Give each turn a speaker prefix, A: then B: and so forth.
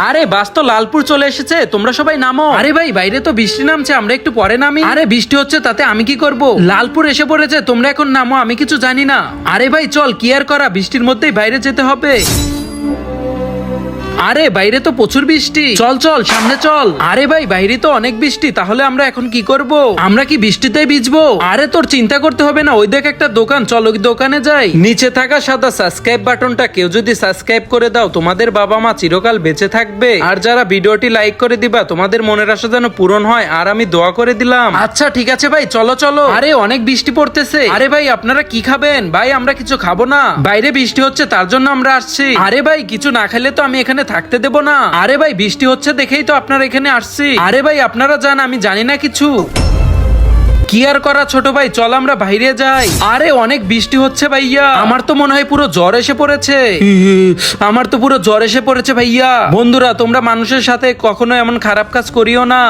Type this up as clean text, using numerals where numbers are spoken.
A: আরে বাস তো লালপুর চলে এসেছে, তোমরা সবাই নামো। আরে ভাই বাইরে তো বৃষ্টি নামছে, আমরা একটু পরে নামি। আরে বৃষ্টি হচ্ছে তাতে আমি কি করব, লালপুর এসে পড়েছে, তোমরা এখন নামো, আমি কিছু জানি না। আরে ভাই চল, কি আর করা, বৃষ্টির মধ্যেই বাইরে যেতে হবে। আরে বাইরে তো প্রচুর বৃষ্টি, চল চল সামনে চল। আরে ভাই বাইরে তো অনেক বৃষ্টি, তাহলে আমরা এখন কি করব? আমরা কি বৃষ্টিতেই ভিজবো? আরে তোর চিন্তা করতে হবে না, ওই দেখ একটা দোকান, চল ওই দোকানে যাই। নিচে থাকা সাদা সাবস্ক্রাইব বাটনটা কেউ যদি সাবস্ক্রাইব করে দাও, তোমাদের বাবা মা চিরকাল বেঁচে থাকবে। আর যারা ভিডিওটি লাইক করে দিবা, তোমাদের মনের আশা যেন পূরণ হয়, আর আমি দোয়া করে দিলাম। আচ্ছা ঠিক আছে ভাই, চলো চলো। আরে অনেক বৃষ্টি পড়তেছে। আরে ভাই আপনারা কি খাবেন? ভাই আমরা কিছু খাবো না, বাইরে বৃষ্টি হচ্ছে তার জন্য আমরা আসছি। আরে ভাই কিছু না খেলে তো আমি এখানে থাকতে দেব না। আরে ভাই বৃষ্টি হচ্ছে দেখেই তো আপনারা এখানে আসছি। আরে ভাই আপনারা যান, আমি জানি না কিছু। কি আর করা ছোট ভাই, চল আমরা বাইরে যাই। আরে অনেক বৃষ্টি হচ্ছে ভাইয়া, আমার তো মনে হয় পুরো জ্বর এসে পড়েছে। আমার তো পুরো জ্বর এসে পড়েছে ভাইয়া। বন্ধুরা তোমরা মানুষের সাথে কখনো এমন খারাপ কাজ করিও না।